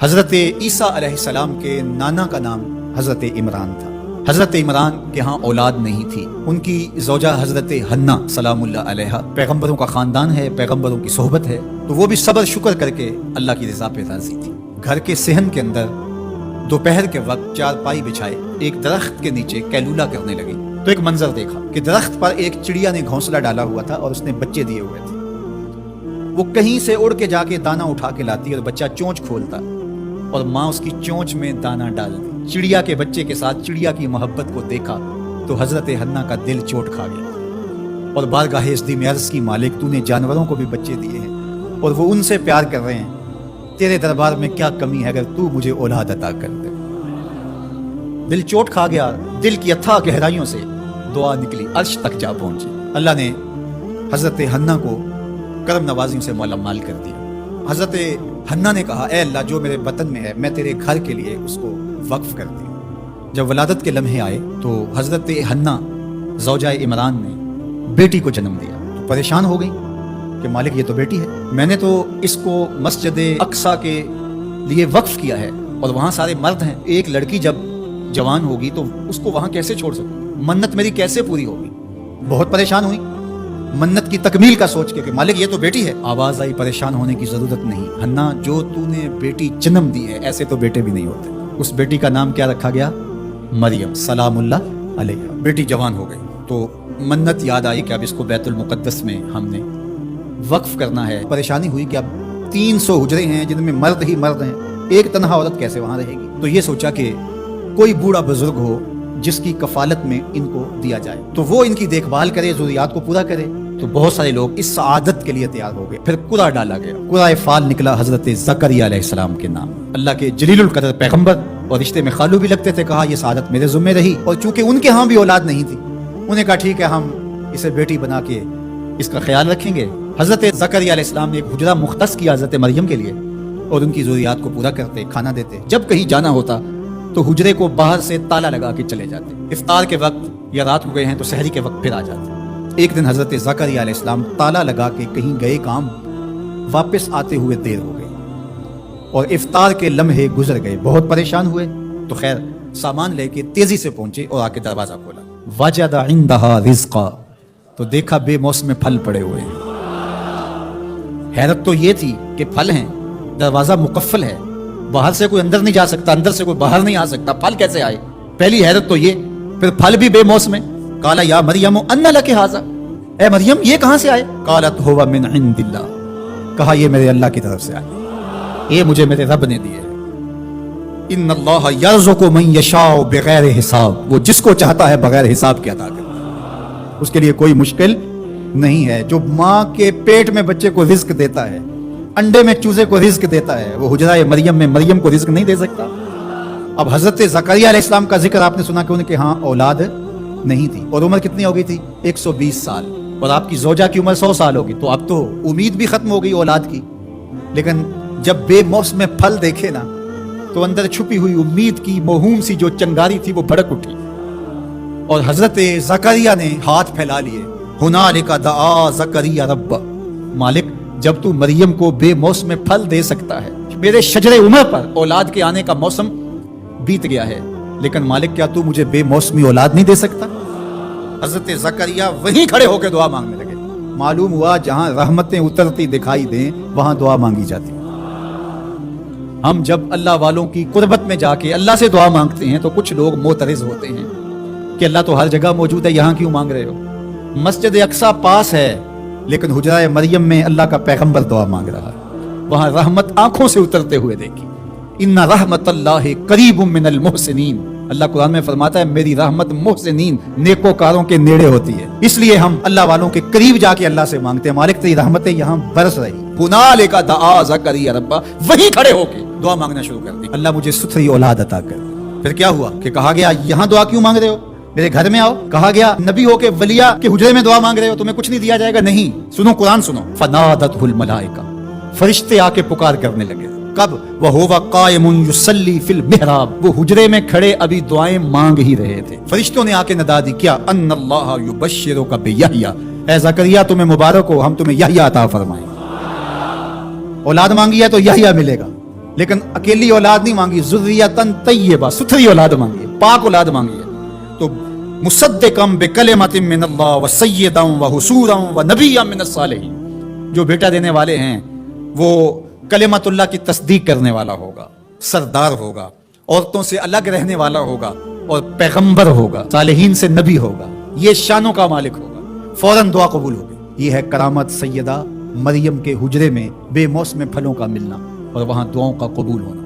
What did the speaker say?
حضرت عیسیٰ علیہ السلام کے نانا کا نام حضرت عمران تھا۔ حضرت عمران کے ہاں اولاد نہیں تھی، ان کی زوجہ حضرت حنا سلام اللہ علیہا پیغمبروں کا خاندان ہے، پیغمبروں کی صحبت ہے، تو وہ بھی صبر شکر کر کے اللہ کی رضا پہ راضی تھی۔ گھر کے صحن کے اندر دوپہر کے وقت چارپائی بچھائے ایک درخت کے نیچے کیلولا کرنے لگی تو ایک منظر دیکھا کہ درخت پر ایک چڑیا نے گھونسلہ ڈالا ہوا تھا اور اس نے بچے دیے ہوئے تھے۔ وہ کہیں سے اڑ کے جا کے دانا اٹھا کے لاتی اور بچہ چونچ کھولتا اور ماں اس کی چونچ میں دانا ڈال دی۔ چڑیا کے بچے کے ساتھ چڑیا کی محبت کو دیکھا تو حضرت حنا کا دل چوٹ کھا گیا اور بارگاہ عزدی میں عرض کی مالک تو نے جانوروں کو بھی بچے دیے ہیں اور وہ ان سے پیار کر رہے ہیں، تیرے دربار میں کیا کمی ہے اگر تو مجھے اولاد عطا کر دے۔ دل چوٹ کھا گیا، دل کی اتھاہ گہرائیوں سے دعا نکلی، عرش تک جا پہنچی۔ اللہ نے حضرت حنا کو کرم نوازیوں سے مالا مال کر دیا۔ حضرت حنا نے کہا اے اللہ جو میرے وطن میں ہے میں تیرے گھر کے لیے اس کو وقف کر دی۔ جب ولادت کے لمحے آئے تو حضرت حنا زوجہ عمران نے بیٹی کو جنم دیا تو پریشان ہو گئی کہ مالک یہ تو بیٹی ہے، میں نے تو اس کو مسجد اقصی کے لیے وقف کیا ہے اور وہاں سارے مرد ہیں، ایک لڑکی جب جوان ہوگی تو اس کو وہاں کیسے چھوڑ سکوں، منت میری کیسے پوری ہوگی۔ بہت پریشان ہوئی منت کی تکمیل کا سوچ کے کہ مالک یہ تو بیٹی ہے۔ آواز آئی پریشان ہونے کی ضرورت نہیں حنا، جو تو نے بیٹی جنم دی ہے ایسے تو بیٹے بھی نہیں ہوتے۔ اس بیٹی کا نام کیا رکھا گیا؟ مریم سلام اللہ علیہ۔ بیٹی جوان ہو گئی تو منت یاد آئی کہ اب اس کو بیت المقدس میں ہم نے وقف کرنا ہے۔ پریشانی ہوئی کہ اب 300 حجرے ہیں جن میں مرد ہی مرد ہیں، ایک تنہا عورت کیسے وہاں رہے گی؟ تو یہ سوچا کہ کوئی بوڑھا بزرگ ہو جس کی کفالت میں ان کو دیا جائے تو وہ ان کی دیکھ بھال کرے، ضروریات کو پورا کرے۔ تو بہت سارے لوگ اس سعادت کے لیے تیار ہو گئے۔ پھر قرعہ ڈالا گیا، قرعہ فال نکلا حضرت زکریا علیہ السلام کے نام۔ اللہ کے جلیل القدر پیغمبر اور رشتے میں خالو بھی لگتے تھے، کہا یہ سعادت میرے ذمہ رہی، اور چونکہ ان کے ہاں بھی اولاد نہیں تھی انہیں کہا ٹھیک ہے ہم اسے بیٹی بنا کے اس کا خیال رکھیں گے۔ حضرت زکریا علیہ السلام نے ایک حجرہ مختص کیا حضرت مریم کے لیے اور ان کی ضروریات کو پورا کرتے، کھانا دیتے۔ جب کہیں جانا ہوتا تو حجرے کو باہر سے تالا لگا کے چلے جاتے، افطار کے وقت یا رات کو گئے ہیں تو سحری کے وقت پھر آ جاتے۔ ایک دن حضرت زکریا علیہ السلام تالا لگا کے کہیں گئے کام، واپس آتے ہوئے دیر ہو گئی اور افطار کے لمحے گزر گئے۔ بہت پریشان ہوئے تو خیر سامان لے کے تیزی سے پہنچے اور آ کے دروازہ کھولا، وجد عندها رزقا، تو دیکھا بے موسم پھل پڑے ہوئے ہیں۔ حیرت تو یہ تھی کہ پھل ہیں، دروازہ مقفل ہے، باہر سے کوئی اندر نہیں جا سکتا، اندر سے کوئی باہر نہیں آ سکتا، پھل کیسے آئے؟ پہلی حیرت تو یہ، پھر پھل بھی بے موسم ہے۔ قال یا مریم ان لک ھذا، اے مریم یہ کہاں سے آئے؟ قالت هو من عند اللہ، کہا یہ میرے اللہ کی طرف سے آئے، یہ مجھے میرے رب نے دیے۔ ان اللہ یرزق من یشاء بغیر حساب، وہ جس کو چاہتا ہے بغیر حساب کے عطا کرتا ہے، اس کے لیے کوئی مشکل نہیں ہے۔ جو ماں کے پیٹ میں بچے کو رزق دیتا ہے، انڈے میں چوزے کو رزق دیتا ہے، وہ حجرہ مریم میں مریم کو رزق نہیں دے سکتا؟ اب حضرت زکریا علیہ السلام کا ذکر آپ نے سنا کہ ان کے ہاں اولاد نہیں تھی اور عمر کتنی ہو گئی تھی؟ 120 سال، اور آپ کی زوجہ کی عمر 100 سال ہوگی، تو اب تو امید بھی ختم ہو گئی اولاد کی۔ لیکن جب بے موسم پھل دیکھے نا تو اندر چھپی ہوئی امید کی موہوم سی جو چنگاری تھی وہ بھڑک اٹھی اور حضرت زکریا نے ہاتھ پھیلا لیے، ہنالک دعا زکریا رب، مالک جب تو مریم کو بے موسم پھل دے سکتا ہے، میرے شجر عمر پر اولاد کے آنے کا موسم بیت گیا ہے، لیکن مالک کیا تو مجھے بے موسمی اولاد نہیں دے سکتا؟ حضرت زکریا وہیں کھڑے ہو کے دعا مانگنے لگے۔ معلوم ہوا جہاں رحمتیں اترتی دکھائی دیں وہاں دعا مانگی جاتی۔ ہم جب اللہ والوں کی قربت میں جا کے اللہ سے دعا مانگتے ہیں تو کچھ لوگ معترض ہوتے ہیں کہ اللہ تو ہر جگہ موجود ہے، یہاں کیوں مانگ رہے ہو؟ مسجد اقصی پاس ہے لیکن حجرہ مریم میں اللہ کا پیغمبر دعا مانگ رہا ہے، وہاں رحمت آنکھوں سے اترتے ہوئے دیکھی۔ ان رحمت اللہ قریب من المحسنین، اللہ قرآن میں فرماتا ہے میری رحمت محسنین نیکوکاروں کے نیڑے ہوتی ہے، اس لیے ہم اللہ والوں کے قریب جا کے اللہ سے مانگتے ہیں، مالک تیری رحمتیں یہاں برس رہی۔ ہنالک دعا زکریا رب، وہیں کھڑے ہو کے دعا مانگنا شروع کر دی، اللہ مجھے ستھری اولاد عطا کر۔ پھر کیا ہوا کہ کہا گیا یہاں دعا کیوں مانگ رہے ہو، میرے گھر میں آؤ۔ کہا گیا نبی ہو کے ولیہ کے حجرے میں دعا مانگ رہے ہو، تمہیں کچھ نہیں دیا جائے گا؟ نہیں، سنو قرآن سنو، فنادتہ الملائکہ، فرشتے آ کے پکار کرنے لگے۔ کب؟ وَهُوَ قَائِمٌ يُصَلِّي فِي الْمِحْرَابِ، وہ حجرے میں کھڑے ابھی دعائیں مانگ ہی رہے تھے، فرشتوں نے آ کے ندا دی کیا؟ ان اللہ یبشرک بیحییٰ، اے زکریا تمہیں مبارک ہو، ہم تمہیں یحییٰ عطا فرمائیں۔ اولاد مانگی ہے تو یحییٰ ملے گا، لیکن اکیلی اولاد نہیں مانگی، ذریتن طیبہ، ستھری اولاد مانگی ہے، پاک اولاد مانگی ہے۔ تو مصدقم بکلمۃ من اللہ وسیدا وحصورا ونبیا من الصالحین، جو بیٹا دینے والے ہیں وہ کلمت اللہ کی تصدیق کرنے والا ہوگا، سردار ہوگا، عورتوں سے الگ رہنے والا ہوگا، اور پیغمبر ہوگا، صالحین سے نبی ہوگا، یہ شانوں کا مالک ہوگا، فوراً دعا قبول ہوگی۔ یہ ہے کرامت سیدہ مریم کے حجرے میں بے موسم پھلوں کا ملنا اور وہاں دعاؤں کا قبول ہونا۔